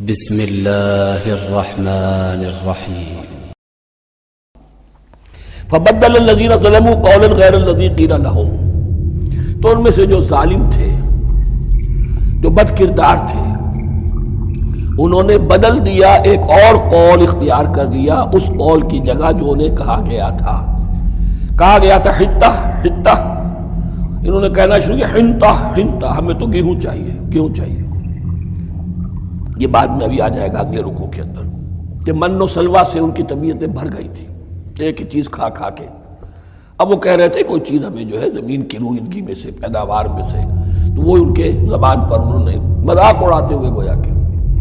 بسم اللہ الرحمن الرحیم فبدل الذین ظلموا قولا غیر الذی قیل لهم، تو ان میں سے جو ظالم تھے، جو بد کردار تھے، انہوں نے بدل دیا، ایک اور قول اختیار کر لیا اس قول کی جگہ جو انہیں کہا گیا تھا حتہ حتہ، انہوں نے کہنا شروع کیا حنطہ حنطہ، ہمیں تو گیہوں چاہیے۔ یہ بعد میں ابھی آ جائے گا اگلے رکوع کے اندر کہ من و سلوہ سے ان کی طبیعتیں بھر گئی تھی ایک ہی چیز کھا کے۔ اب وہ کہہ رہے تھے کوئی چیز ہمیں جو ہے زمین کی روئندگی میں سے، پیداوار میں سے، تو وہ ان کے زبان پر انہوں نے مذاق اڑاتے ہوئے گویا کہ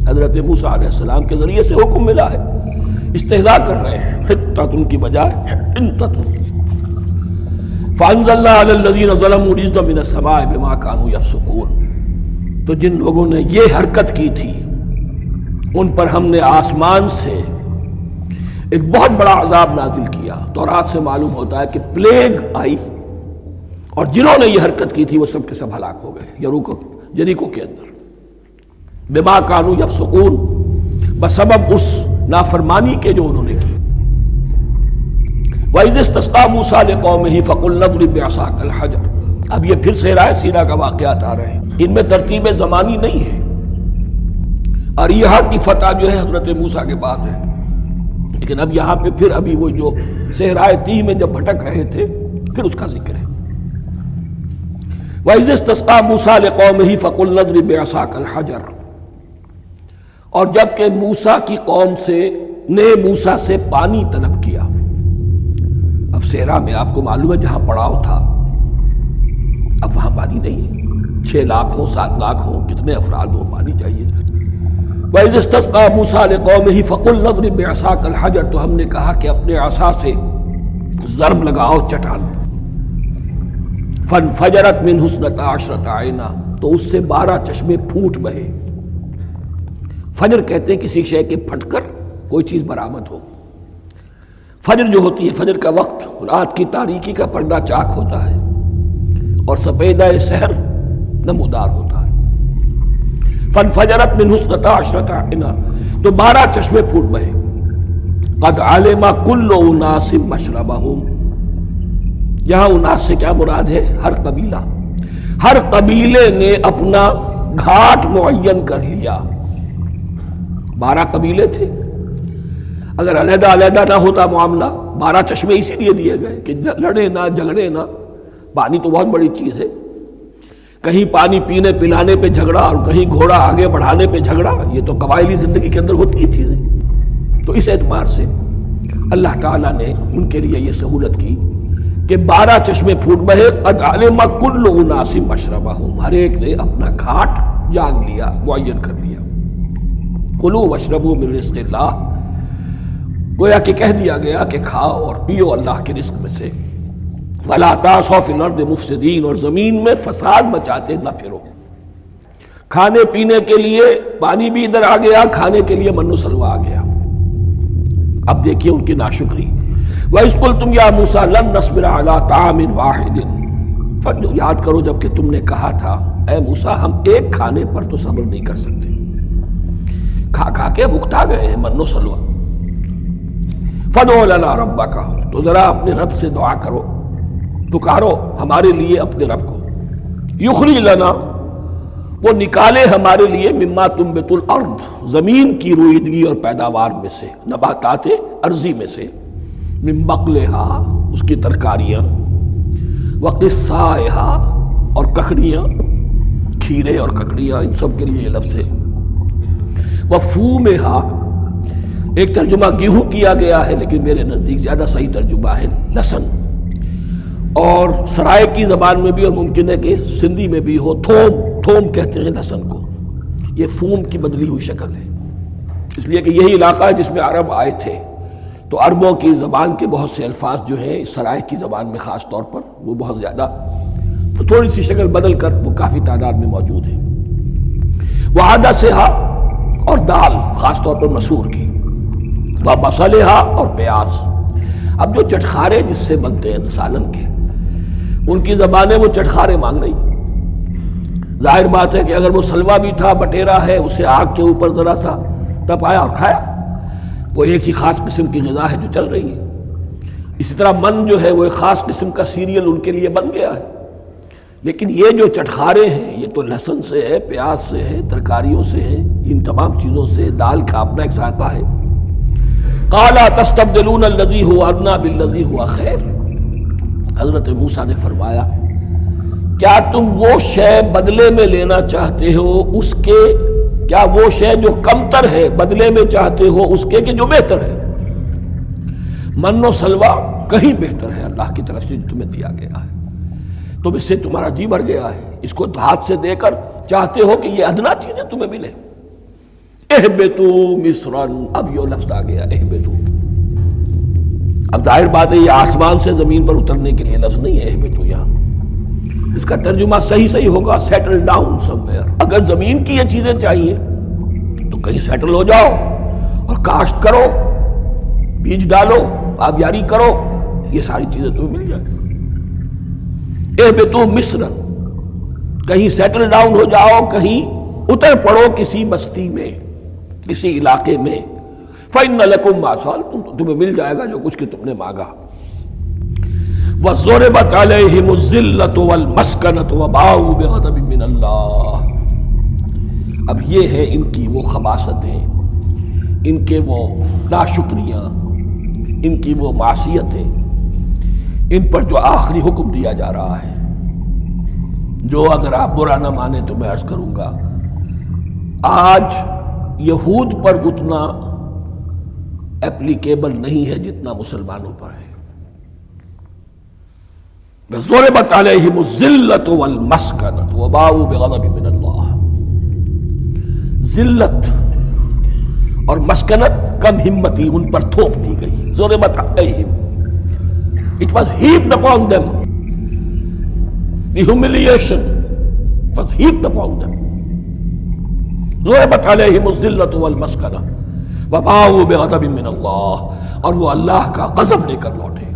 حضرت موسیٰ علیہ السلام کے ذریعے سے حکم ملا ہے، استہزاء کر رہے ہیں، حتۃ کی بجائے حنطۃ۔ فانزلنا علی الذین ظلموا رجزا من السماء بما كانوا یفسقون، تو جن لوگوں نے یہ حرکت کی تھی ان پر ہم نے آسمان سے ایک بہت بڑا عذاب نازل کیا۔ تورات سے معلوم ہوتا ہے کہ پلیگ آئی اور جنہوں نے یہ حرکت کی تھی وہ سب کے سب ہلاک ہو گئے یریکو کے اندر، بما كانوا یفسقون، بسبب اس نافرمانی کے جو انہوں نے کی۔ وَإِذِ اسْتَسْقَىٰ مُوسَىٰ لِقَوْمِهِ فَقُلْنَا اضْرِب بِّعَصَاكَ الْحَجَرَ۔ اب یہ پھر صحرائے سینا کا واقعات آ رہے ہیں، ان میں ترتیب زمانی نہیں ہے، اور یہاں کی فتح جو ہے حضرت موسیٰ کے بعد ہے، لیکن اب یہاں پہ پھر ابھی وہ جو صحرائے تیہ میں جب بھٹک رہے تھے پھر اس کا ذکر ہے۔ وَإِذِ اسْتَسْقَىٰ مُوسَىٰ لِقَوْمِهِ فَقُلْنَا اضْرِب بِّعَصَاكَ الْحَجَرَ، اور جب کہ موسیٰ کی قوم نے موسیٰ سے پانی طلب کیا۔ اب صحرا میں آپ کو معلوم ہے جہاں پڑاؤ تھا اب وہاں پانی نہیں ہے، 6 لاکھ ہو 7 لاکھ ہو کتنے افراد ہو، پانی چاہیے۔ وَإِذِ اسْتَسْقَىٰ مُوسَىٰ لِقَوْمِهِ فَقُلْنَا اضْرِب بِّعَصَاكَ الْحَجَرَ، تو ہم نے کہا کہ اپنے عصا سے ضرب لگاؤ چٹان، فَانْفَجَرَتْ مِنْهُ اثْنَتَا عَشْرَةَ عَيْنًا، تو اس سے 12 چشمے پھوٹ بہے۔ فجر کہتے ہیں کسی شے کے پھٹ کر کوئی چیز برآمد ہو۔ فجر جو ہوتی ہے، فجر کا وقت رات کی تاریکی کا پردہ چاک ہوتا ہے اور سپیدہ سحر نمودار ہوتا ہے۔ فَانْفَجَرَتْ مِنْهُ اثْنَتَا عَشْرَةَ عَيْنًا، تو 12 چشمے پھوٹ بہے۔ قَدْ عَلِمَ كُلُّ أُنَاسٍ مَّشْرَبَهُمْ، یہاں اناس سے کیا مراد ہے؟ ہر قبیلہ، ہر قبیلے نے اپنا گھاٹ معین کر لیا۔ 12 قبیلے تھے، اگر علیحدہ علیحدہ نہ ہوتا معاملہ، 12 چشمے اسی لیے دیے گئے کہ لڑے نہ جھگڑے نہ۔ پانی تو بہت بڑی چیز ہے، کہیں پانی پینے پلانے پہ جھگڑا اور کہیں گھوڑا آگے بڑھانے پہ جھگڑا، یہ تو قبائلی زندگی کے اندر ہوتی ہی چیزیں۔ تو اس اعتبار سے اللہ تعالیٰ نے ان کے لیے یہ سہولت کی کہ 12 چشمے پھوٹ بہے۔ قد علم کل اناس مشربہم، ہر ایک نے اپنا گھاٹ جان لیا، معین کر لیا۔ کلوا واشربوا من رزق اللہ، گویا کہ کہہ دیا گیا کہ کھاؤ اور پیو اللہ کے رزق میں سے۔ ولا تعثوا فی الارض مفسدین، اور زمین میں فساد مچاتے نہ پھرو۔ کھانے پینے کے لیے پانی بھی ادھر آ گیا، کھانے کے لیے من و سلوہ آ گیا۔ اب دیکھیے ان کی ناشکری۔ وَإِذْ قُلْتُمْ يَا مُوسَىٰ لَن نَّصْبِرَ عَلَىٰ طَعَامٍ وَاحِدٍ، یاد کرو جب کہ تم نے کہا تھا اے موسیٰ ہم ایک کھانے پر تو صبر نہیں کر سکتے، کھا کے بھکتا گئے ہیں من و سلوہ۔ فَادْعُ لَنَا رَبَّكَ، تو ذرا اپنے رب سے دعا کرو، پکارو ہمارے لیے اپنے رب کو۔ یخرج لنا، وہ نکالے ہمارے لیے، مما تنبت الارض، زمین کی روئیدگی اور پیداوار میں سے، نباتات ارضی میں سے، من بقلہا، اس کی ترکاریاں، وقثائہا، اور ککڑیاں، کھیرے اور ککڑیاں، ان سب کے لیے یہ لفظ ہے۔ وفومہا، ایک ترجمہ گیہوں کیا گیا ہے لیکن میرے نزدیک زیادہ صحیح ترجمہ ہے لہسن، اور سرائے کی زبان میں بھی، اور ممکن ہے کہ سندھی میں بھی ہو، تھوم کہتے ہیں لہسن کو، یہ فوم کی بدلی ہوئی شکل ہے، اس لیے کہ یہی علاقہ ہے جس میں عرب آئے تھے، تو عربوں کی زبان کے بہت سے الفاظ جو ہیں اس سرائے کی زبان میں خاص طور پر وہ بہت زیادہ، تو تھوڑی سی شکل بدل کر وہ کافی تعداد میں موجود ہے۔ وعدسہا، اور دال خاص طور پر مسور کی، وبصلہا، اور پیاز۔ اب جو چٹخارے جس سے بنتے ہیں سالن کے، ان کی زبانیں وہ چٹخارے مانگ رہی۔ ظاہر بات ہے کہ اگر وہ سلوا بھی تھا، بٹیرا ہے، اسے آگ کے اوپر ذرا سا تب آیا اور کھایا. وہ ایک ہی خاص قسم کی غذا ہے جو چل رہی ہے. اسی طرح من جو ہے وہ ایک خاص قسم کا سیریل ان کے لیے بن گیا ہے. لیکن یہ جو چٹخارے ہیں یہ تو لہسن سے ہے، پیاز سے ہے، ترکاریوں سے ہے، ان تمام چیزوں سے. دال کا اپنا ایک ذائقہ ہے. قَالَ تَسْتَبْدِلُونَ الَّذِي هُوَ أَدْنَىٰ بِالَّذِي هُوَ خَيْرٌ. حضرت موسیٰ نے فرمایا کیا تم وہ شے بدلے میں لینا چاہتے ہو اس کے، کیا وہ شے جو کمتر ہے بدلے میں چاہتے ہو اس کے کہ جو بہتر ہے؟ من و سلوہ کہیں بہتر ہے اللہ کی طرف سے جو تمہیں دیا گیا ہے. تم اس سے تمہارا جی بھر گیا ہے، اس کو ہاتھ سے دے کر چاہتے ہو کہ یہ ادنا چیزیں تمہیں ملے. اہبطوا مصرا، اب یہ لفظ آ گیا اہبطوا. اب ظاہر بات ہے یہ آسمان سے زمین پر اترنے کے لیے لفظ نہیں ہے اہبطوا. یہاں اس کا ترجمہ صحیح ہوگا سیٹل ڈاؤن سم ویئر. اگر زمین کی یہ چیزیں چاہیے تو کہیں سیٹل ہو جاؤ اور کاشت کرو، بیج ڈالو، آبیاری کرو، یہ ساری چیزیں تمہیں مل جائیں. اہبطوا مصرا، کہیں سیٹل ڈاؤن ہو جاؤ، کہیں اتر پڑو کسی بستی میں، کسی علاقے میں. فَإِنَّ لَكُمْ مَا سَأَلْتُمْ، تمہیں مل جائے گا جو کچھ کہ تم نے مانگا. وَضُرِبَتْ عَلَيْهِمُ الذِّلَّةُ وَالْمَسْكَنَةُ وَبَاءُوا بِغَضَبٍ مِّنَ اللَّهِ. اب یہ ہے ان کی وہ خباثتیں، ان کے وہ ناشکریاں، ان کی وہ معصیتیں، ان پر جو آخری حکم دیا جا رہا ہے، جو اگر آپ برا نہ مانیں تو میں عرض کروں گا آج یہود پر اتنا اپلیکیبل نہیں ہے جتنا مسلمانوں پر ہے. ضربت علیہم الذلۃ والمسکنۃ وباؤوا بغضب من اللہ. ذلت اور مسکنت، کم ہمتی ان پر تھوپ دی گئی. ضربت علیہم، it was heaped upon them. The humiliation was heaped upon them. ضربت علیہم الذلۃ والمسکنۃ وباؤوا بغضب من اللہ، اور وہ اللہ کا غضب لے کر لوٹے.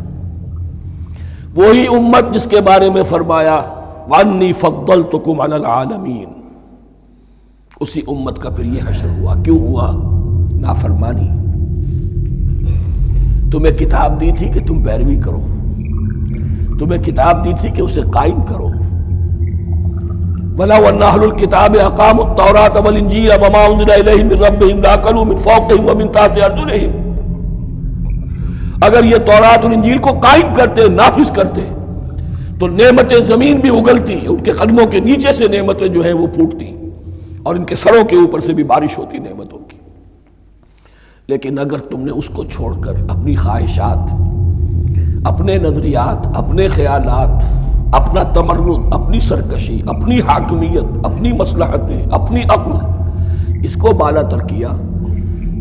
وہی امت جس کے بارے میں فرمایا وَأَنِّي فَضَّلْتُكُمْ عَلَى الْعَالَمِينَ، اسی امت کا پھر یہ حشر ہوا. کیوں ہوا؟ نافرمانی. تمہیں کتاب دی تھی کہ تم پیروی کرو، تمہیں کتاب دی تھی کہ اسے قائم کرو. وَلَوْ أَنَّ أَهْلَ الْكِتَابِ أَقَامُوا التَّوْرَاةَ وَالْإِنْجِيلَ وَمَا أُنزِلَ إِلَيْهِم مِّن رَّبِّهِمْ لَأَكَلُوا مِن فَوْقِهِمْ وَمِن تَحْتِ أَرْجُلِهِمْ. اگر یہ تورات اور انجیل کو قائم کرتے، نافذ کرتے، تو نعمتیں زمین بھی اگلتی، ان کے قدموں کے نیچے سے نعمتیں جو ہیں وہ پھوٹتی، اور ان کے سروں کے اوپر سے بھی بارش ہوتی نعمتوں کی. لیکن اگر تم نے اس کو چھوڑ کر اپنی خواہشات، اپنے نظریات، اپنے خیالات، اپنا تمرد، اپنی سرکشی، اپنی حاکمیت، اپنی مصلحتیں، اپنی عقل، اس کو بالا تر کیا،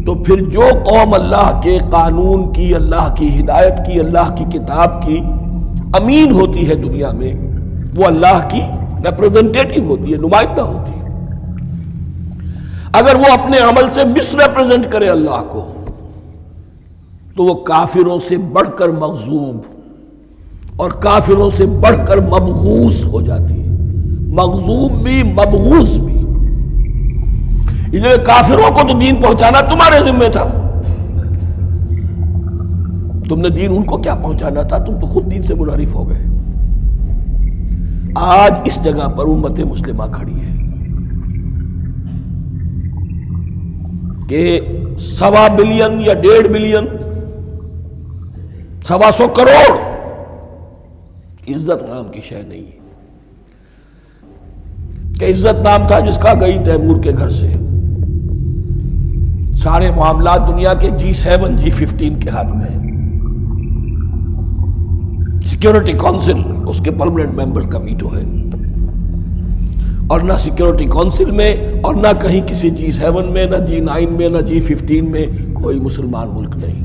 تو پھر جو قوم اللہ کے قانون کی، اللہ کی ہدایت کی، اللہ کی کتاب کی امین ہوتی ہے دنیا میں، وہ اللہ کی ریپریزنٹیٹیو ہوتی ہے، نمائندہ ہوتی ہے. اگر وہ اپنے عمل سے مس ریپریزنٹ کرے اللہ کو، تو وہ کافروں سے بڑھ کر مغضوب اور کافروں سے بڑھ کر مبغوث ہو جاتی ہے. مغضوب بھی، مبغوث بھی. کافروں کو تو دین پہنچانا تمہارے ذمہ تھا، تم نے دین ان کو کیا پہنچانا تھا؟ تم تو خود دین سے منحرف ہو گئے. آج اس جگہ پر امت مسلمہ کھڑی ہے کہ 1.25 بلین یا 1.5 بلین، 125 کروڑ عزت نام کی شے نہیں ہے. کہ عزت نام تھا جس کا گئی تیمور کے گھر سے. سارے معاملات دنیا کے G7 G15 کے ہاتھ میں ہیں. سیکیورٹی کونسل اس کے پرماننٹ ممبر کا ویٹو ہے، اور نہ سیکیورٹی کونسل میں اور نہ کہیں کسی G7 میں، نہ G9 میں، نہ G15 میں کوئی مسلمان ملک نہیں.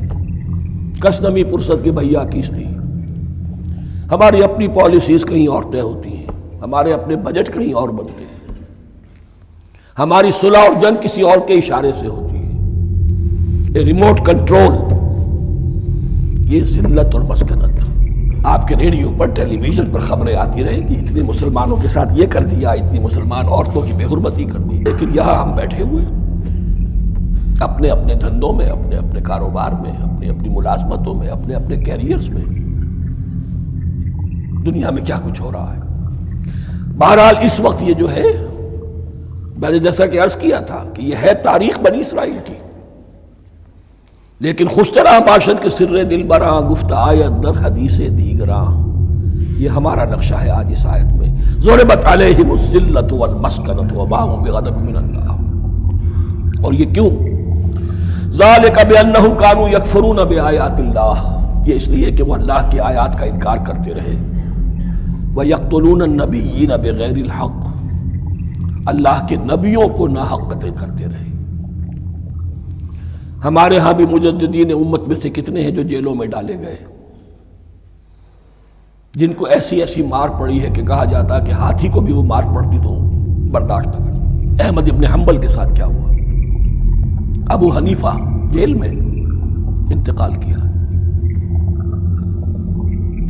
کس نمی پرست کی بھیا کیس تھی. ہماری اپنی پالیسیز کہیں اور طے ہوتی ہیں، ہمارے اپنے بجٹ کہیں اور بنتے ہیں، ہماری صلح اور جنگ کسی اور کے اشارے سے ہوتی ہے. ریموٹ کنٹرول، یہ ذلت اور مسکنت. آپ کے ریڈیو پر، ٹیلی ویژن پر خبریں آتی رہیں گی اتنے مسلمانوں کے ساتھ یہ کر دیا، اتنی مسلمان عورتوں کی بے حرمتی کر دی. لیکن یہاں ہم بیٹھے ہوئے اپنے اپنے دھندوں میں، اپنے اپنے کاروبار میں، اپنی اپنی ملازمتوں میں، اپنے اپنے کیریئرز میں، دنیا میں کیا کچھ ہو رہا ہے۔ بہرحال اس وقت یہ جو ہے، میں نے جیسا کہ عرض کیا تھا کہ یہ ہے تاریخ بنی اسرائیل کی، لیکن خوش طرح باشد کے سر دل براں، گفت آیت در حدیث دیگراں، یہ ہمارا نقشہ ہے آج اس آیت میں۔ ضربت علیہم الذلۃ والمسکنۃ وباءوا بغضب من اللہ، اور یہ کیوں؟ ذالک بانہم کانوا یکفرون بآیات اللہ، یہ اس لیے کہ وہ اللہ کی آیات کا انکار کرتے رہے۔ وَيَقْتُلُونَ النَّبِيِّينَ بِغَيْرِ الْحَقِّ، اللہ کے نبیوں کو ناحق قتل کرتے رہے۔ ہمارے ہاں بھی مجددین امت میں سے کتنے ہیں جو جیلوں میں ڈالے گئے، جن کو ایسی ایسی مار پڑی ہے کہ کہا جاتا کہ ہاتھی کو بھی وہ مار پڑتی تو برداشت نہ کرتا۔ احمد ابن حنبل کے ساتھ کیا ہوا؟ ابو حنیفہ جیل میں انتقال کیا،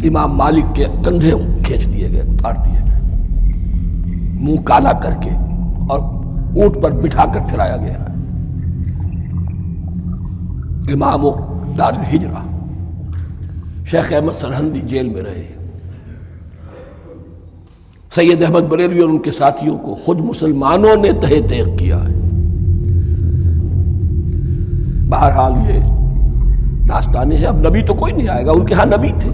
امام مالک کے کندھے کھینچ دیے گئے، اتار دیے گئے، منہ کالا کر کے اور اونٹ پر بٹھا کر پھرایا گیا۔ امام دار الہجرہ شیخ احمد سرہندی جیل میں رہے، سید احمد بریلوی اور ان کے ساتھیوں کو خود مسلمانوں نے تہہ تیغ کیا ہے۔ بہرحال یہ داستانیں ہیں، اب نبی تو کوئی نہیں آئے گا، ان کے ہاں نبی تھے،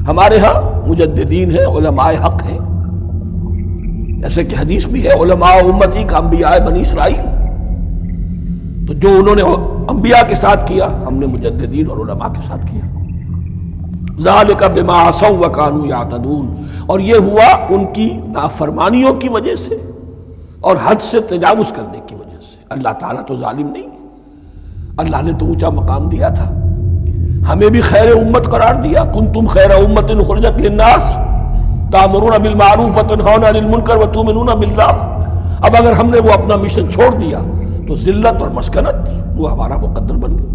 ہمارے ہاں مجددین ہیں، علماء حق ہیں، ایسے کہ حدیث بھی ہے علماء امتی کا انبیاء بنی اسرائیل، تو جو انہوں نے انبیاء کے ساتھ کیا ہم نے مجددین اور علماء کے ساتھ کیا۔ ذالک بما عصوا وکانوا یعتدون، اور یہ ہوا ان کی نافرمانیوں کی وجہ سے اور حد سے تجاوز کرنے کی وجہ سے۔ اللہ تعالیٰ تو ظالم نہیں، اللہ نے تو اونچا مقام دیا تھا، ہمیں بھی خیر امت قرار دیا، کنتم خیر امت اخرجت للناس تأمرون بالمعروف وتنہون عن المنکر وتؤمنون باللہ۔ اب اگر ہم نے وہ اپنا مشن چھوڑ دیا تو ذلت اور مسکنت وہ ہمارا مقدر بن گیا۔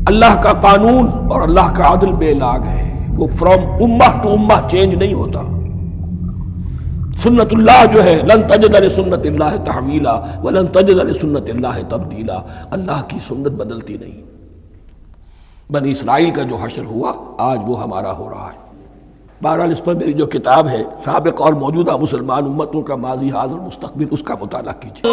اللہ کا قانون اور اللہ کا عدل بے لاگ ہے، وہ فرام امہ ٹو امہ چینج نہیں ہوتا۔ سنت اللہ جو ہے لن تجد لسنت اللہ تحویلا ولن تجد لسنت اللہ تبدیلا، اللہ کی سنت بدلتی نہیں۔ بنی اسرائیل کا جو حشر ہوا آج وہ ہمارا ہو رہا ہے۔ بہرحال اس پر میری جو کتاب ہے سابق اور موجودہ مسلمان امتوں کا ماضی حال اور مستقبل، اس کا مطالعہ کیجیے۔